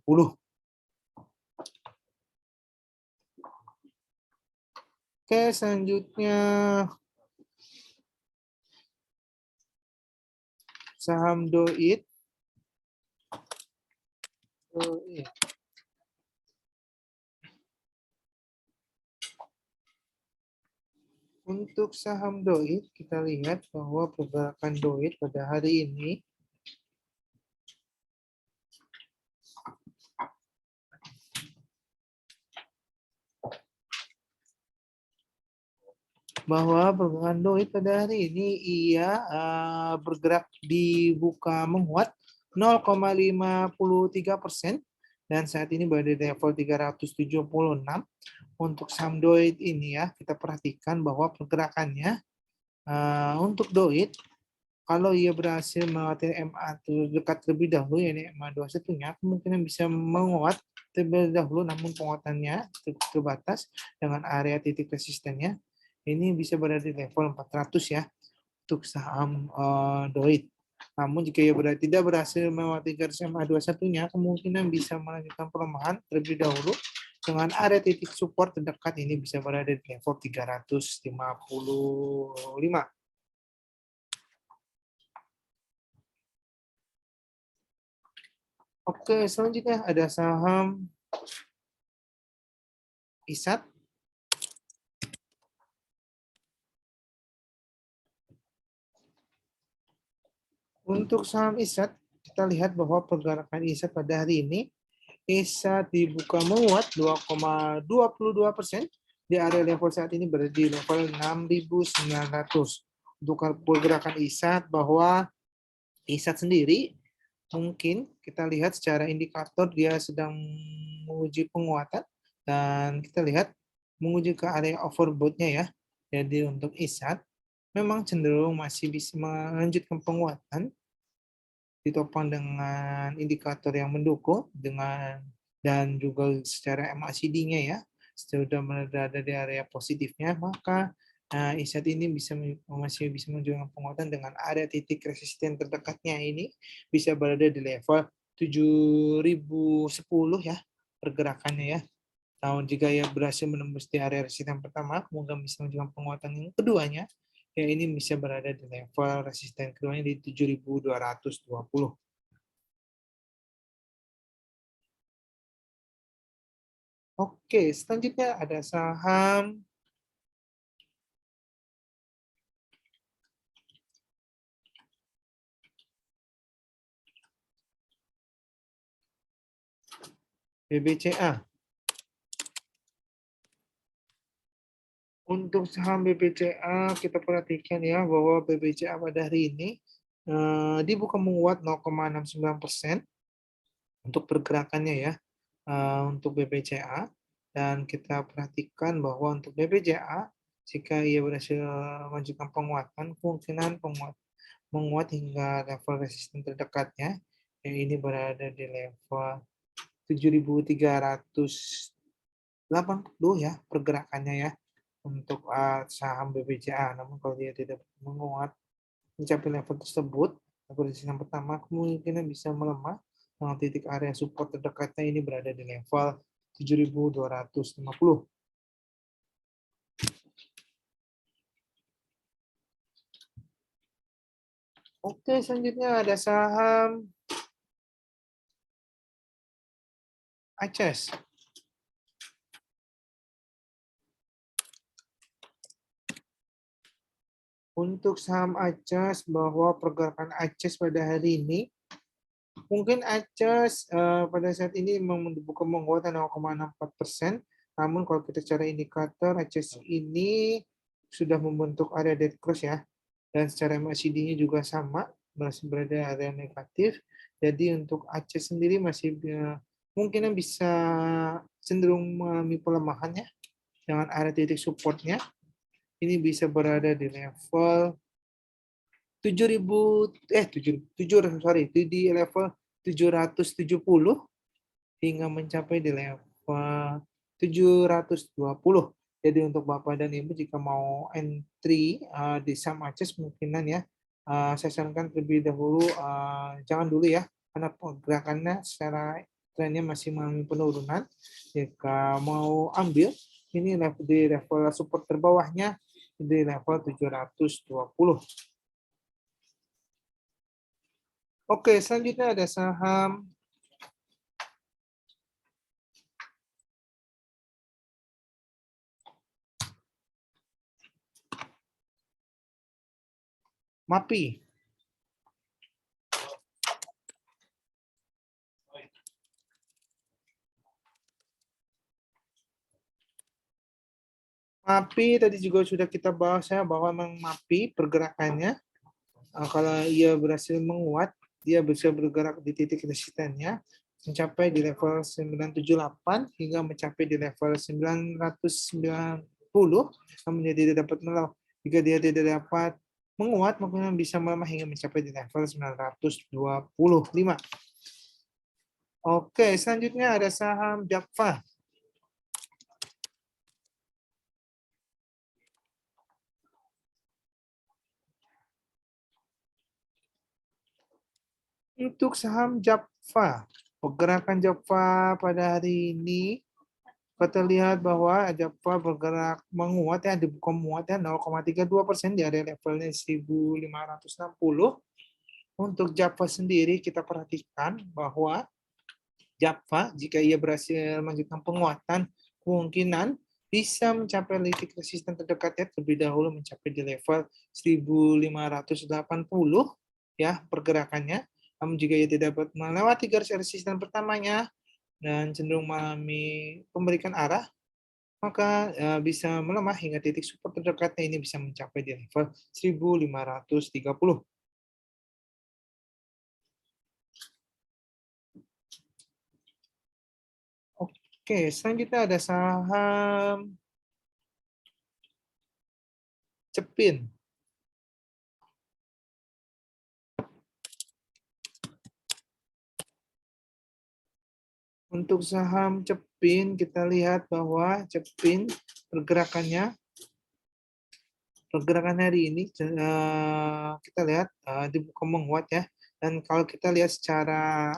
Oke, selanjutnya saham Doit. Untuk saham Doit, kita lihat bahwa pergerakan Doit pada hari ini bahwa pergerakan Doit pada hari ini ia bergerak dibuka menguat 0,53% dan saat ini berada di level 376. Untuk saham Doit ini ya, kita perhatikan bahwa pergerakannya untuk Doit, kalau ia berhasil melewati MA terdekat terlebih dahulu, yakni MA21-nya, kemungkinan bisa menguat terlebih dahulu, namun penguatannya terbatas dengan area titik resistennya. Ini bisa berada di level 400 ya untuk saham Doit. Namun jika ia tidak berhasil melewati garis MA21-nya, kemungkinan bisa melanjutkan pelemahan terlebih dahulu dengan area titik support terdekat ini bisa berada di level 355. Oke, selanjutnya ada saham ISAT. Untuk saham ISAT, kita lihat bahwa pergerakan ISAT pada hari ini, ISAT dibuka menguat 2,22%. Di area level saat ini berada di level 6.900. Untuk pergerakan ISAT, bahwa ISAT sendiri mungkin kita lihat secara indikator dia sedang menguji penguatan dan kita lihat menguji ke area overbought-nya ya. Jadi untuk ISAT memang cenderung masih bisa melanjutkan penguatan ditopang dengan indikator yang mendukung dengan dan juga secara MACD-nya ya sudah berada di area positifnya, maka Nah, saat ini masih bisa menunjukkan penguatan dengan area titik resisten terdekatnya ini bisa berada di level 7010 ya pergerakannya ya. Nah, jika ia berhasil menembus di area resisten pertama, kemudian bisa menunjukkan penguatan yang keduanya, ya ini bisa berada di level resisten keduanya di 7220. Oke, selanjutnya ada saham BBCA. Untuk saham BBCA, kita perhatikan ya bahwa BBCA pada hari ini dibuka menguat 0,69% untuk pergerakannya ya untuk BBCA. Dan kita perhatikan bahwa untuk BBCA, jika ia berhasil menunjukkan penguatan, kemungkinan menguat hingga level resisten terdekatnya, yang ini berada di level 7.380 ya pergerakannya ya untuk saham BBCA. Namun kalau dia tidak menguat mencapai level tersebut, level resisten yang pertama kemungkinan bisa melemah dengan titik area support terdekatnya ini berada di level 7.250. Oke, selanjutnya ada saham ACES. Untuk saham ACES, bahwa pergerakan ACES pada hari ini, mungkin ACES pada saat ini membuka menguat 0,64%, namun kalau kita secara indikator, ACES ini sudah membentuk area dead cross ya, dan secara MACD-nya juga sama, masih berada area negatif. Jadi untuk ACES sendiri masih mungkin bisa cenderung mengalami pelemahan ya, dengan area titik supportnya ini bisa berada di level 7.000 sorry di level 770 hingga mencapai di level 720. Jadi untuk Bapak dan Ibu jika mau entry di saham ACES kemungkinan ya saya sarankan terlebih dahulu jangan dulu ya karena pergerakannya secara trennya masih mengalami penurunan. Jika mau ambil ini di level support terbawahnya di level 720. Oke, selanjutnya ada saham MAPI. MAPI tadi juga sudah kita bahas ya bahwa memang MAPI pergerakannya kalau ia berhasil menguat, dia bisa bergerak di titik resistennya mencapai di level 978 hingga mencapai di level 990, namun dia tidak dapat melawan. Jika dia tidak dapat menguat, mungkin bisa melemah hingga mencapai di level 925. Oke, selanjutnya ada saham Jakfa. Untuk saham Jakfa, pergerakan Jakfa pada hari ini kita lihat bahwa Jakfa bergerak menguat ya, dibuka menguat ya 0,32% di area levelnya 1.560. Untuk Jakfa sendiri kita perhatikan bahwa Jakfa jika ia berhasil melanjutkan penguatan kemungkinan bisa mencapai titik resisten terdekatnya terlebih dahulu mencapai di level 1.580 ya pergerakannya. Namun jika ia tidak dapat melewati garis resisten pertamanya dan cenderung mengalami pemberikan arah, maka bisa melemah hingga titik support terdekatnya ini bisa mencapai di level 1.530. Oke, selanjutnya ada saham Cepin. Untuk saham Cepin, kita lihat bahwa Cepin pergerakannya pergerakan hari ini kita lihat dibuka menguat ya. Dan kalau kita lihat secara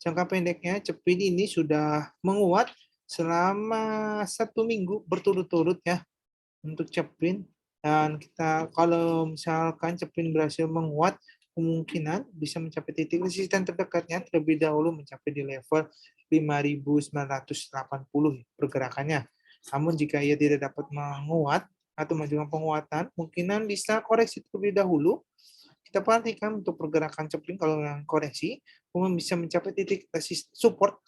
jangka pendeknya, Cepin ini sudah menguat selama 1 minggu berturut-turut ya untuk Cepin. Dan kita kalau misalkan Cepin berhasil menguat, kemungkinan bisa mencapai titik resisten terdekatnya terlebih dahulu mencapai di level 5.980 pergerakannya. Namun jika ia tidak dapat menguat atau menunjukkan penguatan, kemungkinan bisa koreksi terlebih dahulu. Kita perhatikan untuk pergerakan Cepin kalau yang koreksi, kemudian bisa mencapai titik support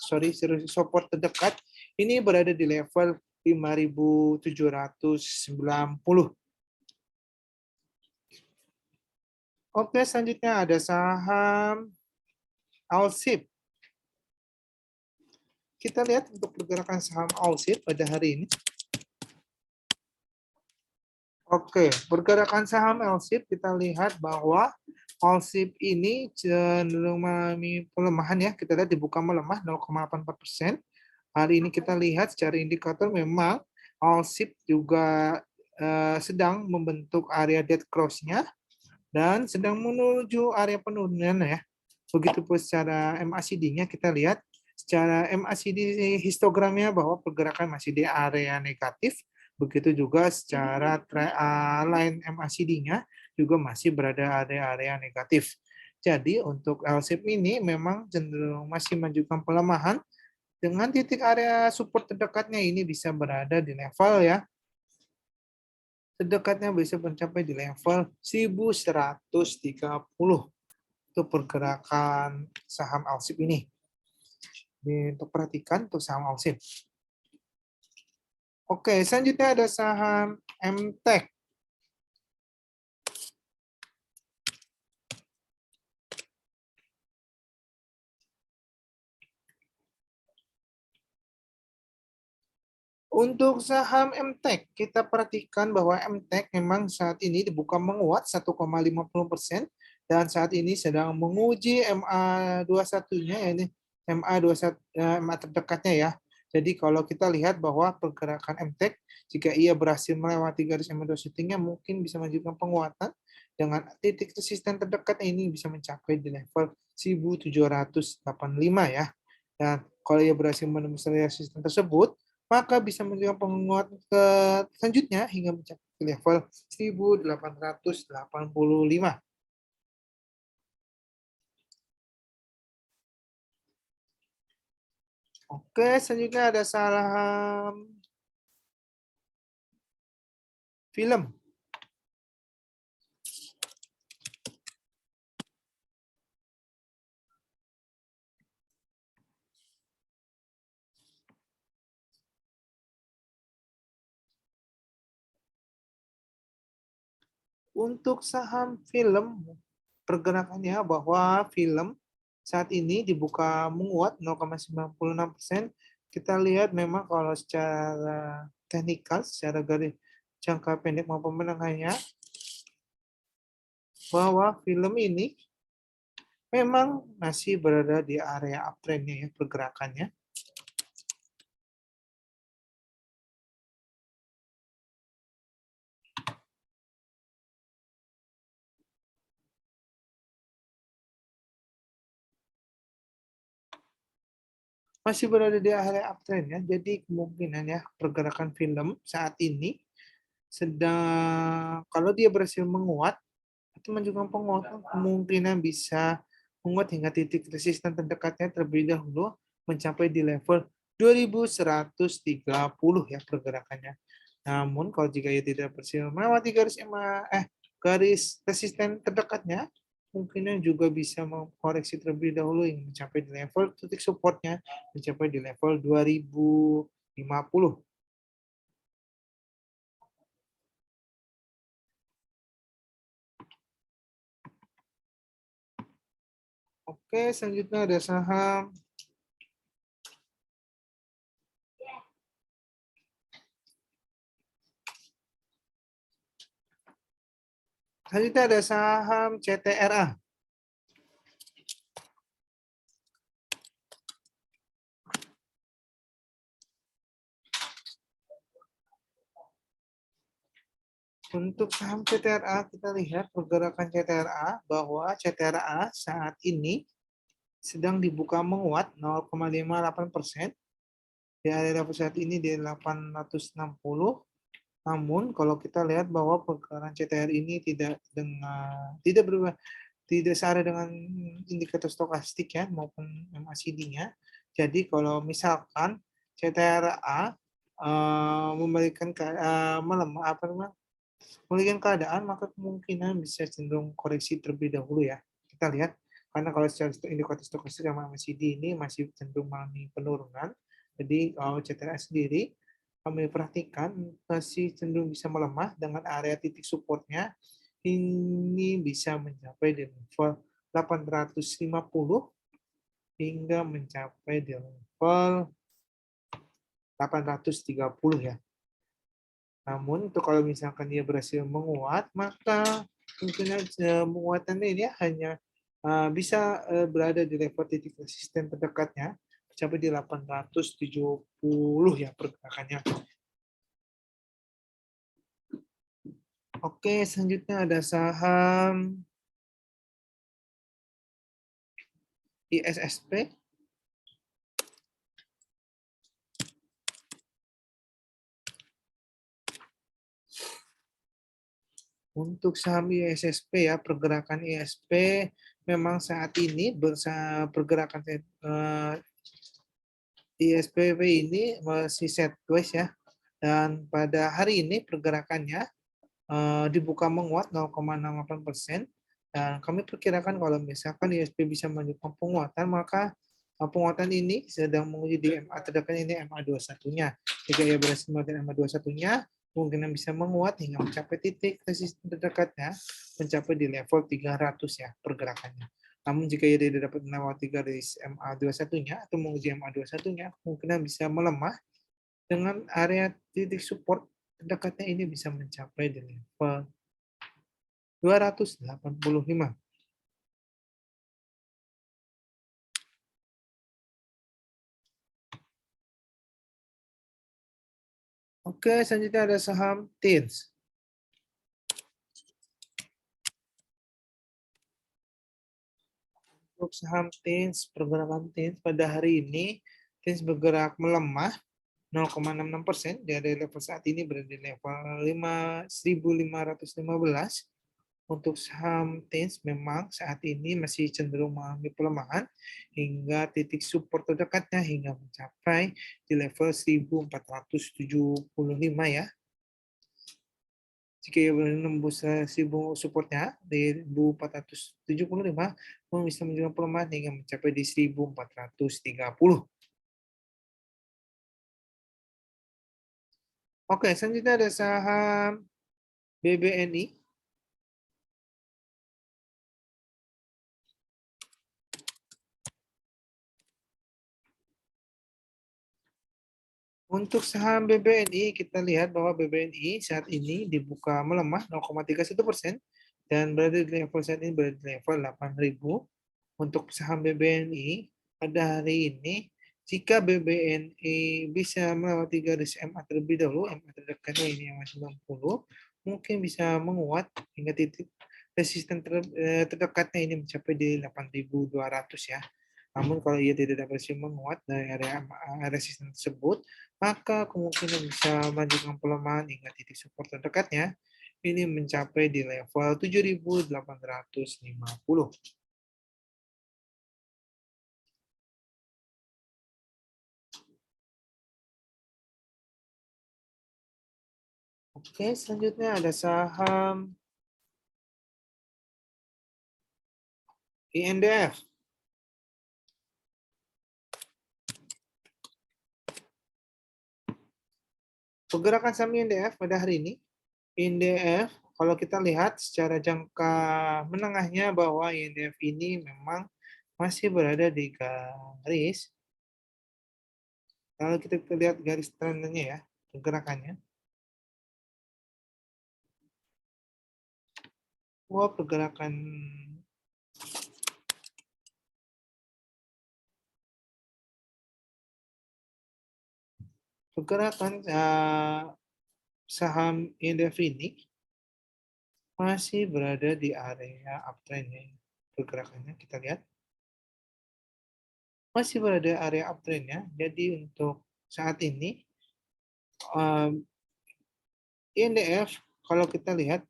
terdekat. Ini berada di level 5.790. Oke, selanjutnya ada saham Alsip. Kita lihat untuk pergerakan saham Alsip pada hari ini. Oke, pergerakan saham Alsip kita lihat bahwa Alsip ini cenderung mengalami pelemahan ya. Kita lihat dibuka melemah 0,84%. Hari ini kita lihat secara indikator memang Alsip juga sedang membentuk area dead cross-nya dan sedang menuju area penurunan ya. Begitupun secara MACD-nya kita lihat secara MACD histogramnya bahwa pergerakan masih di area negatif. Begitu juga secara line MACD-nya juga masih berada area negatif. Jadi untuk LSIP ini memang cenderung masih menunjukkan pelemahan dengan titik area support terdekatnya ini bisa berada di level ya. Terdekatnya bisa mencapai di level 1130 untuk pergerakan saham Alsip ini. Untuk perhatikan untuk saham Alsip. Oke, selanjutnya ada saham MTEK. Untuk saham MTEK, kita perhatikan bahwa MTEK memang saat ini dibuka menguat 1,50% dan saat ini sedang menguji MA21-nya, ini MA terdekatnya ya. Jadi kalau kita lihat bahwa pergerakan MTEK, jika ia berhasil melewati garis MA21-nya, mungkin bisa menunjukkan penguatan dengan titik resisten terdekat ini bisa mencapai di level 1785 ya. Dan kalau ia berhasil menembus resisten tersebut, maka bisa menunjukkan penguatan ke selanjutnya hingga mencapai level 1885. Oke, selanjutnya ada saham film. Untuk saham film, pergerakannya bahwa film saat ini dibuka menguat 0,96%. Kita lihat memang kalau secara teknikal, secara garis jangka pendek maupun menengahnya, bahwa film ini memang masih berada di area uptrend-nya ya pergerakannya. Masih berada di area uptrend ya. Jadi kemungkinan ya pergerakan film saat ini sedang kalau dia berhasil menguat atau menunjukkan penguatan kemungkinan bisa menguat hingga titik resisten terdekatnya terlebih dahulu mencapai di level 2130 ya pergerakannya. Namun kalau jika ia tidak berhasil melewati garis resisten terdekatnya, mungkin juga bisa mengkoreksi terlebih dahulu yang mencapai di level titik supportnya mencapai di level 2050. Oke, selanjutnya ada saham selanjutnya ada saham CTRA. Untuk saham CTRA, kita lihat pergerakan CTRA bahwa CTRA saat ini sedang dibuka menguat 0,58%. Di area level saat ini di 860. Namun kalau kita lihat bahwa pergerakan CTR ini tidak berubah, tidak searah dengan indikator stokastik ya maupun MACD-nya. Jadi kalau misalkan CTRA memberikan melemah memiliki keadaan, maka kemungkinan bisa cenderung koreksi terlebih dahulu ya. Kita lihat, karena kalau secara indikator stokastik sama MACD ini masih cenderung mengalami penurunan. Jadi kalau CTRA sendiri, kami perhatikan masih cenderung bisa melemah dengan area titik supportnya ini bisa mencapai di level 850 hingga mencapai di level 830 ya. Namun untuk kalau misalkan dia berhasil menguat, maka kemungkinan penguatannya ini hanya bisa berada di level titik resisten terdekatnya, mencapai di 870 ya pergerakannya. Oke, selanjutnya ada saham ISSP. Untuk saham ISSP ya, pergerakan ISP memang saat ini pergerakan ISPP ini masih sideways ya. Dan pada hari ini pergerakannya dibuka menguat 0,68%. Dan kami perkirakan kalau misalkan ISP bisa melanjutkan penguatan, maka penguatan ini sedang menguji di MA terdekat ini MA21-nya. Jika ia berhasil melewati MA21-nya, kemungkinan bisa menguat hingga mencapai titik resisten terdekatnya, mencapai di level 300 ya pergerakannya. Namun jika ia tidak dapat melewati garis MA21-nya atau menguji MA21-nya, kemungkinan bisa melemah dengan area titik support terdekatnya ini bisa mencapai di level 285. Oke, selanjutnya ada saham TINS. Untuk saham TINS, pergerakan TINS pada hari ini, TINS bergerak melemah 0,66%. Dari level saat ini berada di level 5.515. Untuk saham TINS memang saat ini masih cenderung mengalami pelemahan hingga titik support terdekatnya hingga mencapai di level 1.475 ya. Jika ia menembus supportnya di 1.475, bisa menunjukkan pelemahan hingga mencapai di 1.430. Oke, selanjutnya ada saham BBNI. Untuk saham BBNI, kita lihat bahwa BBNI saat ini dibuka melemah 0,31% dan berada di level saat ini berada di level 8.000. Untuk saham BBNI pada hari ini, jika BBNI bisa melewati garis MA terlebih dahulu, MA terdekatnya ini yang masih 90, mungkin bisa menguat hingga titik resisten terdekatnya ini mencapai di 8.200 ya. Namun kalau ia tidak dapat menguat dari area resisten tersebut, maka kemungkinan bisa melanjutkan pelemahan hingga titik support terdekatnya ini mencapai di level 7.850. Oke, selanjutnya ada saham INDF. Pergerakan saham INDF pada hari ini, INDF kalau kita lihat secara jangka menengahnya bahwa INDF ini memang masih berada di garis. Kalau kita lihat garis trennya ya, pergerakannya. Wah, pergerakan saham INDF ini masih berada di area uptrend ya. Pergerakannya kita lihat masih berada area uptrend ya. Jadi untuk saat ini INDF kalau kita lihat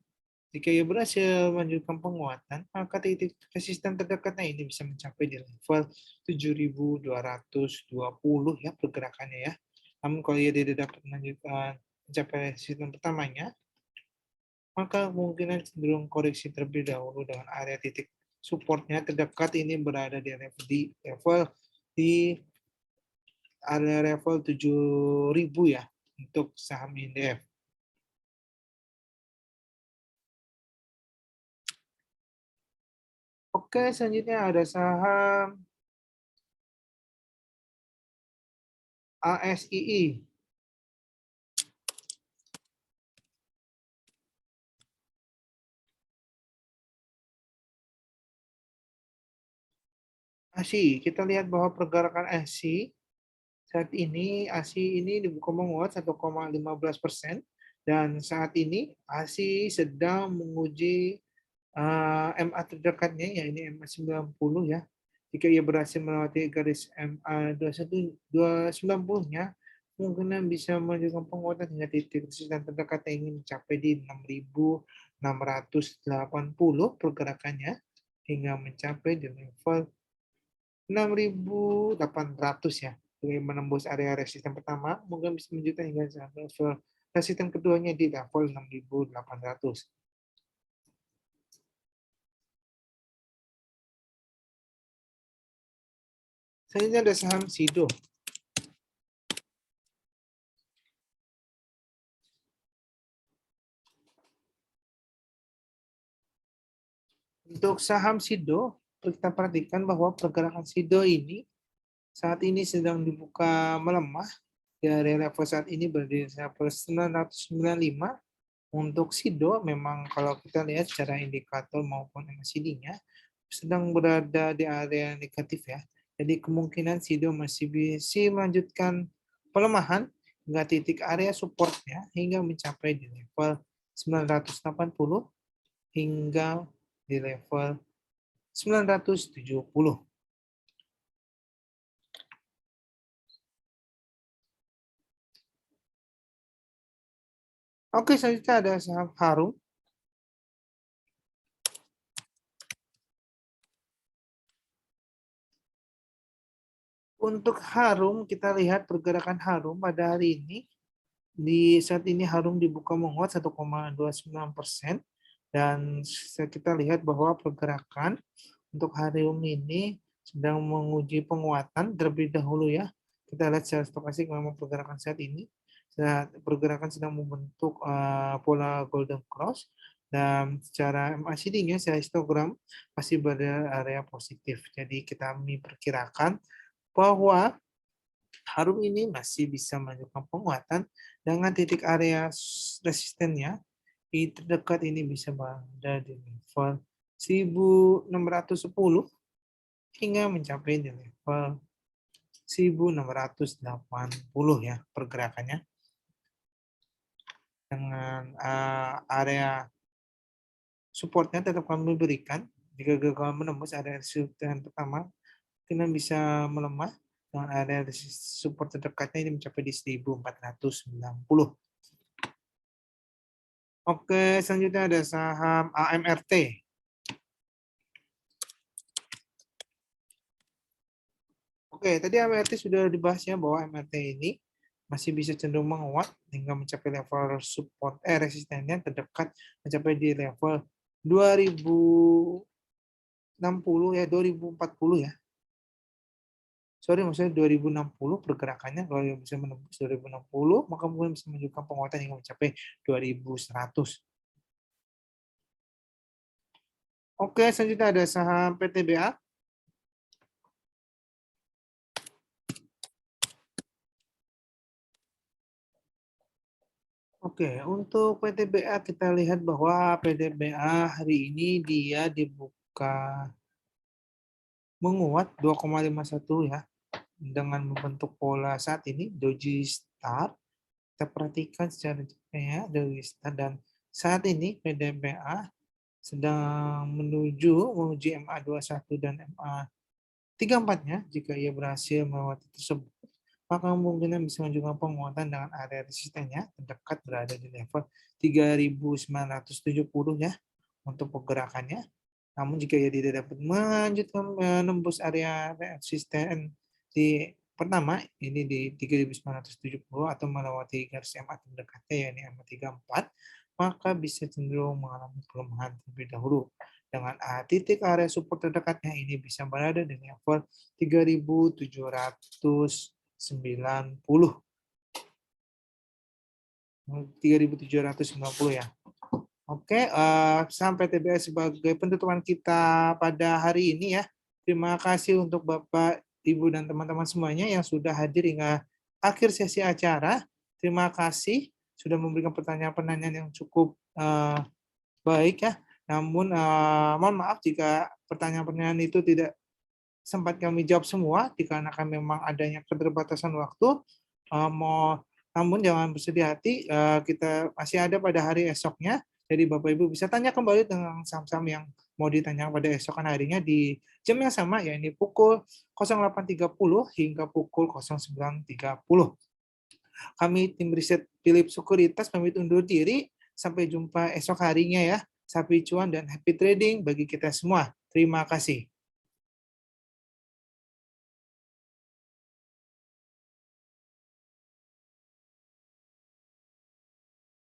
jika ia berhasil melanjutkan penguatan, maka titik resisten terdekatnya ini bisa mencapai di level 7.220 ya pergerakannya ya. Namun kalau ia tidak dapat melanjutkan mencapai resisten pertamanya, maka kemungkinan cenderung koreksi terlebih dahulu dengan area titik supportnya terdekat ini berada di area level 7.000 ya untuk saham INDF. Oke, selanjutnya ada saham ASII. ASI, kita lihat bahwa pergerakan ASI saat ini ASI ini dibuka menguat 1,15% dan saat ini ASI sedang menguji MA terdekatnya ya ini MA 90 ya. Jika ia berhasil melewati garis MA 290-nya, kemungkinan bisa menunjukkan penguatan hingga titik resisten terdekatnya ini mencapai di 6.680 pergerakannya hingga mencapai di level 6.800 ya. Jadi menembus area resisten pertama, mungkin bisa menunjukkan hingga level resisten keduanya di level 6.800. Selanjutnya ada saham SIDO. Untuk saham SIDO, kita perhatikan bahwa pergerakan SIDO ini saat ini sedang dibuka melemah. Dari level saat ini berada di level 995. Untuk SIDO, memang kalau kita lihat secara indikator maupun MACD-nya, sedang berada di area negatif ya. Jadi kemungkinan SIDO masih bisa melanjutkan pelemahan hingga titik area supportnya hingga mencapai di level 980 hingga di level 970. Oke, selanjutnya ada saham Harum. Untuk Harum, kita lihat pergerakan Harum pada hari ini. Di saat ini Harum dibuka menguat 1,29% dan kita lihat bahwa pergerakan untuk Harum ini sedang menguji penguatan terlebih dahulu ya. Kita lihat secara stokastik memang pergerakan saat ini pergerakan sedang membentuk pola golden cross dan secara MACD-nya secara histogram masih berada area positif. Jadi kita memperkirakan bahwa Harum ini masih bisa menunjukkan penguatan dengan titik area resistennya di terdekat ini bisa berada di level 1610 hingga mencapai di level 1680 ya pergerakannya dengan area supportnya tetap kami berikan jika gagal menembus area resisten pertama kena bisa melemah dengan area support terdekatnya ini mencapai di 1490. Oke, selanjutnya ada saham AMRT. Oke, tadi AMRT sudah dibahas ya bahwa AMRT ini masih bisa cenderung menguat hingga mencapai level support resistennya terdekat mencapai di level 2060 ya 2040 ya. Sorry, maksudnya 2060 pergerakannya kalau bisa menembus 2060 maka mungkin bisa menunjukkan penguatan hingga mencapai 2100. Oke, selanjutnya ada saham PTBA. Oke, untuk PTBA kita lihat bahwa PTBA hari ini dia dibuka menguat 2,51 ya dengan membentuk pola saat ini doji star. Kita perhatikan secara ya doji star dan saat ini PTBA sedang menuju MA21 dan MA34-nya. Jika ia berhasil melewati tersebut, maka kemungkinan bisa menunjukkan penguatan dengan area resistennya terdekat berada di level 3.970 ya untuk pergerakannya. Namun jika ia tidak dapat melanjutkan menembus area resisten di pertama, ini di 3.970 atau melewati garis MA terdekatnya, yakni MA34, maka bisa cenderung mengalami pelemahan terlebih dahulu. Dengan titik area support terdekatnya ini bisa berada di level 3.790. 3.790 ya. Oke, sampai TBS sebagai penutupan kita pada hari ini ya. Terima kasih untuk Bapak, Ibu, dan teman-teman semuanya yang sudah hadir hingga akhir sesi acara. Terima kasih sudah memberikan pertanyaan-pertanyaan yang cukup baik ya. Namun mohon maaf jika pertanyaan-pertanyaan itu tidak sempat kami jawab semua, dikarenakan memang adanya keterbatasan waktu. Namun jangan bersedih hati, kita masih ada pada hari esoknya. Jadi Bapak Ibu bisa tanya kembali dengan saham-saham yang mau ditanya pada esokan harinya di jam yang sama, yakni pukul 08.30 hingga pukul 09.30. Kami tim riset Philip Sekuritas pamit undur diri. Sampai jumpa esok harinya ya. Sapi cuan dan happy trading bagi kita semua. Terima kasih.